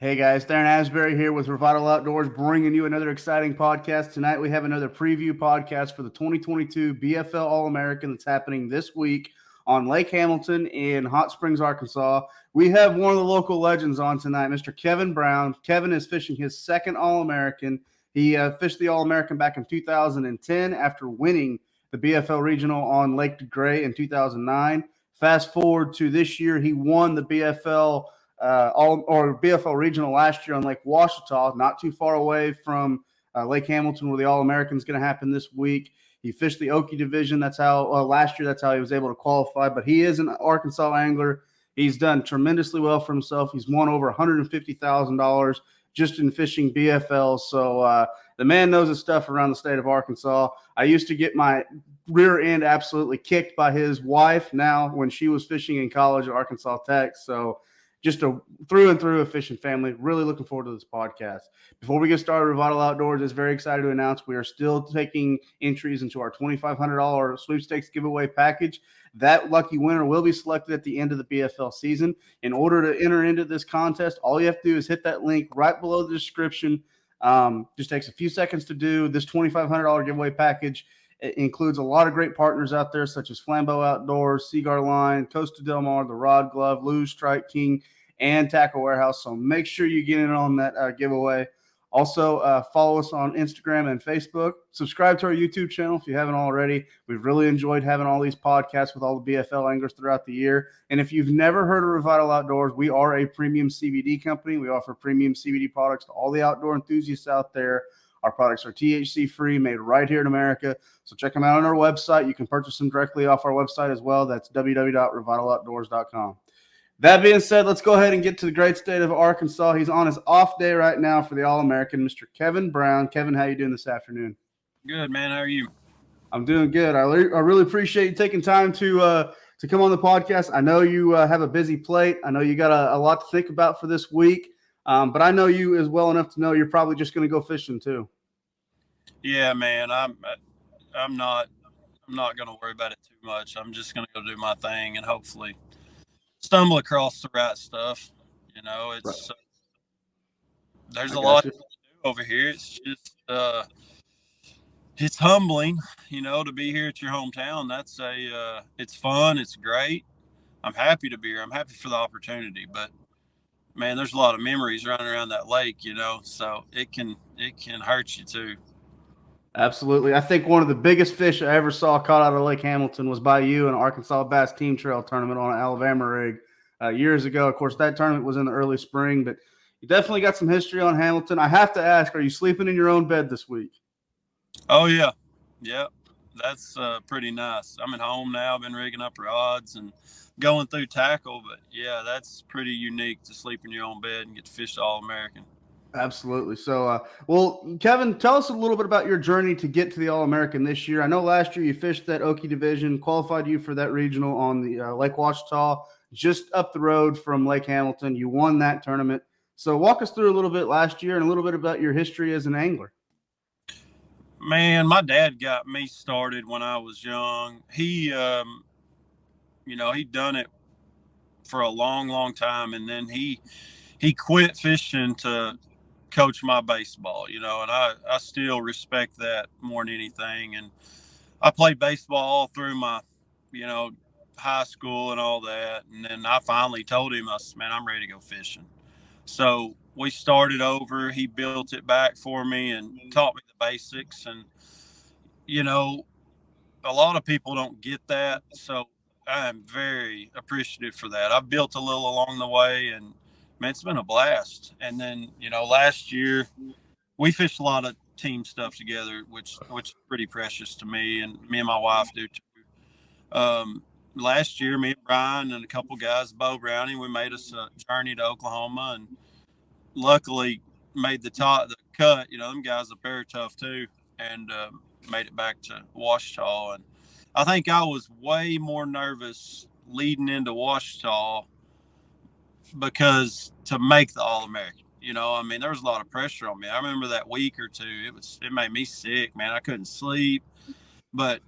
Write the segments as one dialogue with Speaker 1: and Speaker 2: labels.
Speaker 1: Hey guys, Darren Asbury here with Revital Outdoors, bringing you another exciting podcast. Tonight we have another preview podcast for the 2022 BFL All-American that's happening this week on Lake Hamilton in Hot Springs, Arkansas. We have one of the local legends on tonight, Mr. Kevin Brown. Kevin is fishing his second All-American. He fished the All-American back in 2010 after winning the BFL Regional on Lake DeGray in 2009. Fast forward to this year, he won the BFL Regional last year on Lake Ouachita, not too far away from Lake Hamilton, where the All-American is going to happen this week. He fished the Okie division. That's how last year. That's how he was able to qualify. But he is an Arkansas angler. He's done tremendously well for himself. He's won over $150,000 just in fishing BFL. So the man knows his stuff around the state of Arkansas. I used to get my rear end absolutely kicked by his wife now when she was fishing in college at Arkansas Tech. So just a through and through efficient family. Really looking forward to this podcast. Before we get started, Revital Outdoors is very excited to announce we are still taking entries into our $2,500 sweepstakes giveaway package. That lucky winner will be selected at the end of the BFL season. In order to enter into this contest, all you have to do is hit that link right below the description. Just takes a few seconds to do. This $2,500 giveaway package it includes a lot of great partners out there, such as Flambeau Outdoors, Cigar Line, Costa Del Mar, The Rod Glove, Lou's Strike King, and Tackle Warehouse. So make sure you get in on that giveaway. Also, follow us on Instagram and Facebook. Subscribe to our YouTube channel if you haven't already. We've really enjoyed having all these podcasts with all the BFL anglers throughout the year. And if you've never heard of Revital Outdoors, we are a premium CBD company. We offer premium CBD products to all the outdoor enthusiasts out there. Our products are THC-free, made right here in America. So check them out on our website. You can purchase them directly off our website as well. That's www.revitaloutdoors.com. That being said, let's go ahead and get to the great state of Arkansas. He's on his off day right now for the All-American, Mr. Kevin Brown. Kevin, how you doing this afternoon?
Speaker 2: Good, man. How are you?
Speaker 1: I'm doing good. I really appreciate you taking time to come on the podcast. I know you have a busy plate. I know you got a lot to think about for this week. But I know you as well enough to know you're probably just going to go fishing too.
Speaker 2: Yeah, man. I'm not going to worry about it too much. I'm just going to go do my thing and hopefully stumble across the right stuff. You know, it's
Speaker 1: Right.
Speaker 2: there's
Speaker 1: I
Speaker 2: a
Speaker 1: got
Speaker 2: lot
Speaker 1: you.
Speaker 2: to do over here. It's just it's humbling, to be here at your hometown. That's it's fun. It's great. I'm happy to be here. I'm happy for the opportunity, but man, there's a lot of memories running around that lake, so it can hurt you too.
Speaker 1: Absolutely. I think one of the biggest fish I ever saw caught out of Lake Hamilton was by you in Arkansas Bass Team Trail tournament on an Alabama rig years ago. Of course, that tournament was in the early spring, but you definitely got some history on Hamilton. I have to ask, are you sleeping in your own bed this week?
Speaker 2: Oh yeah, yep. That's pretty nice. I'm at home now. I've been rigging up rods and going through tackle, but yeah, that's pretty unique to sleep in your own bed and get to fish the All-American.
Speaker 1: Absolutely. So, well, Kevin, tell us a little bit about your journey to get to the All American this year. I know last year you fished that Okie division, qualified you for that regional on the Lake Ouachita, just up the road from Lake Hamilton. You won that tournament. So, walk us through a little bit last year and a little bit about your history as an angler.
Speaker 2: Man, my dad got me started when I was young. He'd done it for a long, long time, and then he quit fishing to coach my baseball. And I still respect that more than anything. And I played baseball all through my, you know, high school and all that. And then I finally told him, I said, man, I'm ready to go fishing. So we started over. He built it back for me and taught me the basics. And, you know, a lot of people don't get that. So I am very appreciative for that. I've built a little along the way, and man, it's been a blast. And then, last year we fished a lot of team stuff together, which is pretty precious to me, and me and my wife do too. Last year, me and Brian and a couple guys, Bo Browning, we made us a journey to Oklahoma, and luckily made the cut. Them guys up there are tough too, and made it back to Ouachita. And I think I was way more nervous leading into Ouachita because to make the All-American. I mean, there was a lot of pressure on me. I remember that week or two, it made me sick, man. I couldn't sleep, but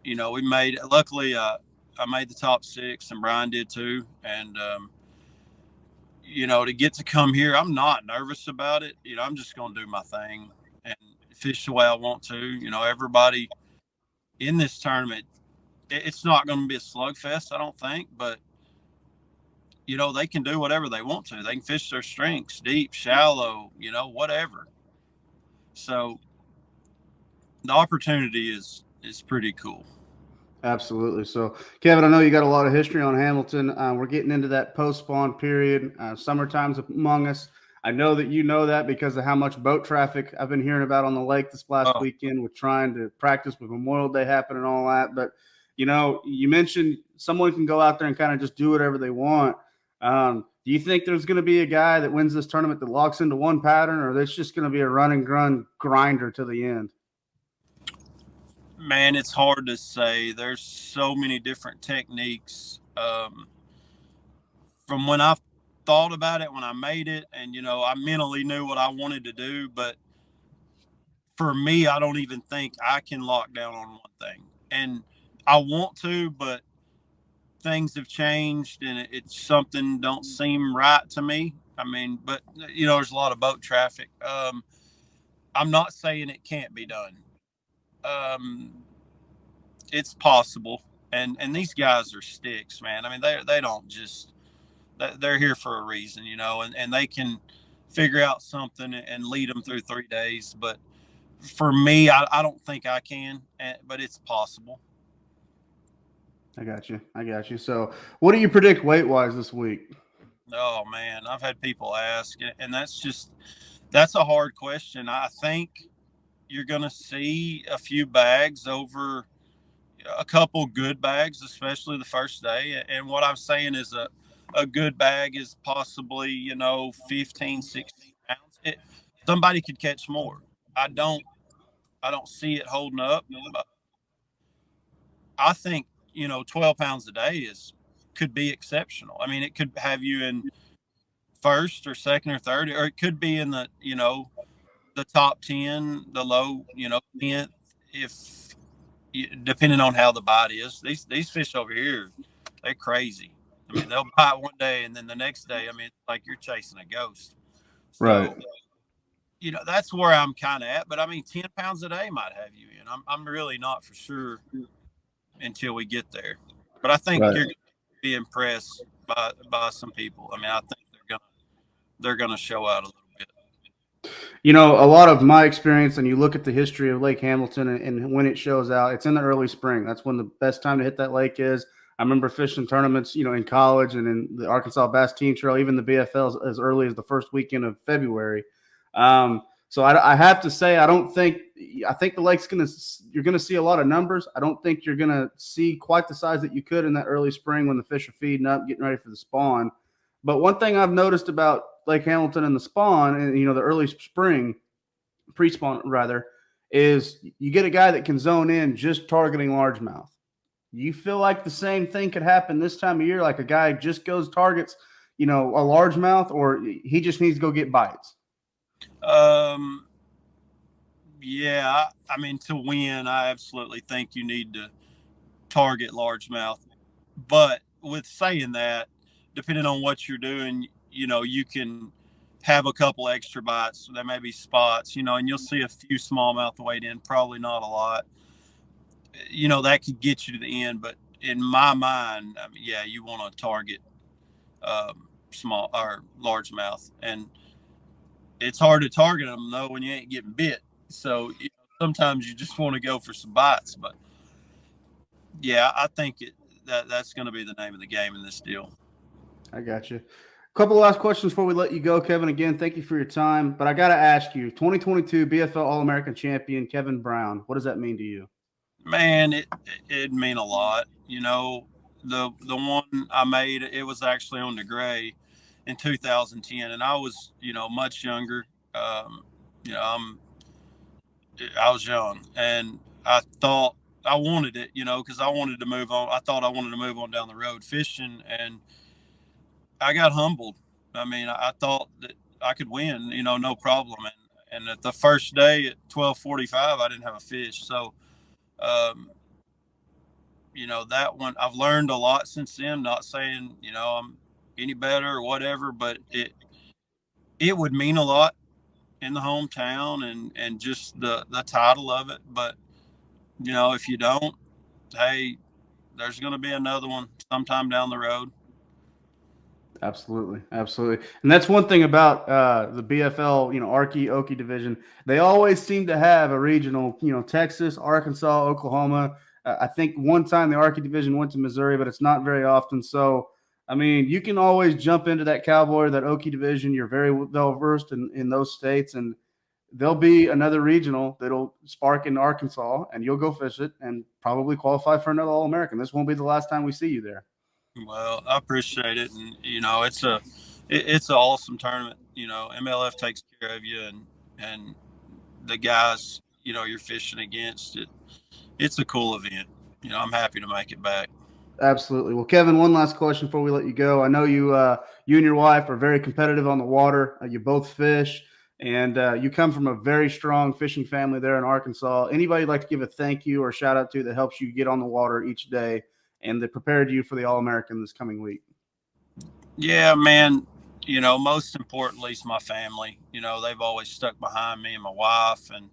Speaker 2: we made it. Luckily, I made the top six, and Brian did too. And to get to come here, I'm not nervous about it. I'm just going to do my thing and fish the way I want to. Everybody in this tournament, it's not going to be a slugfest, I don't think, but they can do whatever they want to. They can fish their strengths, deep, shallow, whatever. So the opportunity is pretty cool.
Speaker 1: Absolutely. So, Kevin, I know you got a lot of history on Hamilton. We're getting into that post-spawn period. Summertime's among us. I know that you know that because of how much boat traffic I've been hearing about on the lake this last weekend with trying to practice with Memorial Day happening and all that. But, you mentioned someone can go out there and kind of just do whatever they want. Do you think there's going to be a guy that wins this tournament that locks into one pattern, or there's just going to be a run and gun grinder to the end?
Speaker 2: Man, it's hard to say. There's so many different techniques. From when I thought about it, when I made it, and I mentally knew what I wanted to do, but for me, I don't even think I can lock down on one thing. And I want to, but things have changed, and it's something don't seem right to me. I mean, but there's a lot of boat traffic. I'm not saying it can't be done. It's possible, and these guys are sticks, man. I mean, they don't just they're here for a reason, and they can figure out something and lead them through 3 days. But for me, I don't think I can, but it's possible.
Speaker 1: I got you. So, what do you predict weight wise this week?
Speaker 2: Oh man, I've had people ask, and that's a hard question. I think you're going to see a few bags over a couple good bags, especially the first day. And what I'm saying is a good bag is possibly, 15, 16 pounds. Somebody could catch more. I don't see it holding up. I think, 12 pounds a day could be exceptional. I mean, it could have you in first or second or third, or it could be in the top 10, the low, 10th, if depending on how the bite is. These fish over here, they're crazy. I mean, they'll bite one day, and then the next day, I mean, it's like you're chasing a ghost. So,
Speaker 1: right.
Speaker 2: That's where I'm kind of at. But I mean, 10 pounds a day might have you in. I'm really not for sure until we get there. But I think you're going to be impressed by some people. I mean, I think they're gonna show out a little bit.
Speaker 1: A lot of my experience, and you look at the history of Lake Hamilton and when it shows out, it's in the early spring. That's when the best time to hit that lake is. I remember fishing tournaments, in college and in the Arkansas Bass Team Trail, even the BFL as early as the first weekend of February. So I have to say, I think the lake's you're going to see a lot of numbers. I don't think you're going to see quite the size that you could in that early spring when the fish are feeding up, getting ready for the spawn. But one thing I've noticed about Lake Hamilton and the spawn and, the early spring, pre-spawn rather, is you get a guy that can zone in just targeting largemouth. You feel like the same thing could happen this time of year, like a guy just goes targets, a largemouth, or he just needs to go get bites?
Speaker 2: Yeah, I mean, to win, I absolutely think you need to target largemouth. But with saying that, depending on what you're doing, you can have a couple extra bites. There may be spots, and you'll see a few smallmouth wade in, probably not a lot. That could get you to the end. But in my mind, I mean, yeah, you want to target small or largemouth. And it's hard to target them, though, when you ain't getting bit. So sometimes you just want to go for some bites. But, yeah, I think that's going to be the name of the game in this deal.
Speaker 1: I got you. A couple of last questions before we let you go, Kevin. Again, thank you for your time. But I got to ask you, 2022 BFL All-American champion Kevin Brown, what does that mean to you?
Speaker 2: Man, it mean a lot. The one I made, it was actually on the gray in 2010, and I was much younger. I was young, and I thought I wanted it, because I wanted to move on. I thought I wanted to move on down the road fishing, and I got humbled. I mean, I thought that I could win, no problem. And at the first day at 12:45, I didn't have a fish. So, that one, I've learned a lot since then. Not saying, I'm any better or whatever, but it would mean a lot in the hometown and just the title of it. But if you don't, hey, there's going to be another one sometime down the road.
Speaker 1: Absolutely, absolutely, and that's one thing about the BFL, Arky Okie division. They always seem to have a regional, Texas, Arkansas, Oklahoma. I think one time the Arky division went to Missouri, but it's not very often. So, I mean, you can always jump into that Cowboy, that Okie division. You're very well versed in those states, and there'll be another regional that'll spark in Arkansas, and you'll go fish it and probably qualify for another All-American. This won't be the last time we see you there.
Speaker 2: Well, I appreciate it, and it's an awesome tournament. MLF takes care of you, and the guys you're fishing against it. It's a cool event. I'm happy to make it back.
Speaker 1: Absolutely. Well, Kevin, one last question before we let you go. I know you and your wife are very competitive on the water. You both fish, and you come from a very strong fishing family there in Arkansas. Anybody like to give a thank you or shout out to that helps you get on the water each day and that prepared you for the All-American this coming week?
Speaker 2: Yeah, man. Most importantly is my family. They've always stuck behind me and my wife, and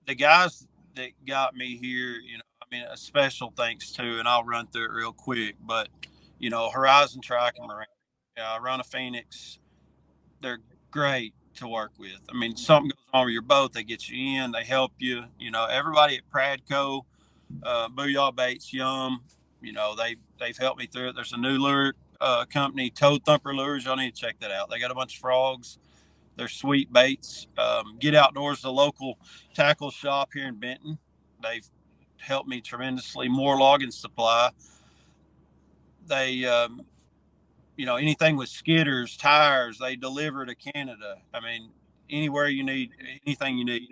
Speaker 2: the guys that got me here. A special thanks to, and I'll run through it real quick. But Horizon Track and Marine, I run a Phoenix. They're great to work with. Something goes wrong with your boat, they get you in, they help you. Everybody at Pradco, Booyah Baits, Yum, they've helped me through it. There's a new lure company, Toad Thumper Lures. Y'all need to check that out. They got a bunch of frogs. They're sweet baits. Get Outdoors, the local tackle shop here in Benton. They've helped me tremendously. More logging supply. They anything with skidders, tires, they deliver to Canada. Anywhere you need, anything you need.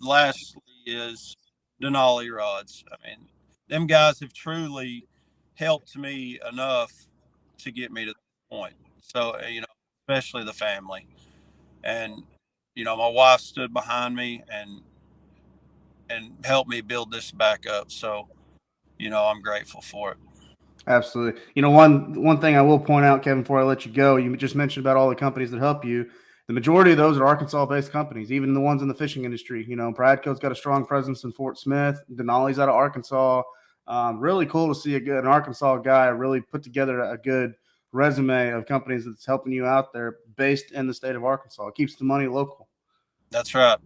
Speaker 2: Lastly is Denali rods. Them guys have truly helped me enough to get me to this point. So, especially the family. And, my wife stood behind me and helped me build this back up. So, I'm grateful for it.
Speaker 1: Absolutely. One thing I will point out, Kevin, before I let you go, you just mentioned about all the companies that help you. The majority of those are Arkansas-based companies, even the ones in the fishing industry. Bradco's got a strong presence in Fort Smith. Denali's out of Arkansas. Really cool to see an Arkansas guy really put together a good resume of companies that's helping you out there based in the state of Arkansas. It keeps the money local.
Speaker 2: That's right.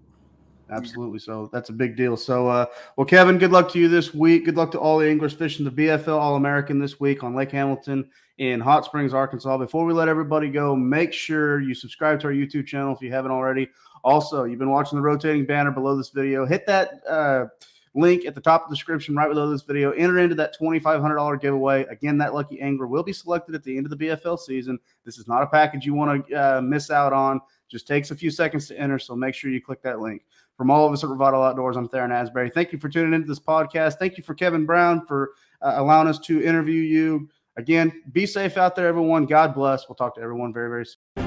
Speaker 1: Absolutely. So that's a big deal. So, well, Kevin, good luck to you this week. Good luck to all the anglers fishing the BFL All-American this week on Lake Hamilton in Hot Springs, Arkansas. Before we let everybody go, make sure you subscribe to our YouTube channel if you haven't already. Also, you've been watching the rotating banner below this video. Hit that link at the top of the description right below this video. Enter into that $2,500 giveaway. Again, that lucky angler will be selected at the end of the BFL season. This is not a package you want to miss out on. Just takes a few seconds to enter, so make sure you click that link. From all of us at Revital Outdoors, I'm Theron Asbury. Thank you for tuning into this podcast. Thank you for Kevin Brown for allowing us to interview you. Again, be safe out there, everyone. God bless. We'll talk to everyone very, very soon.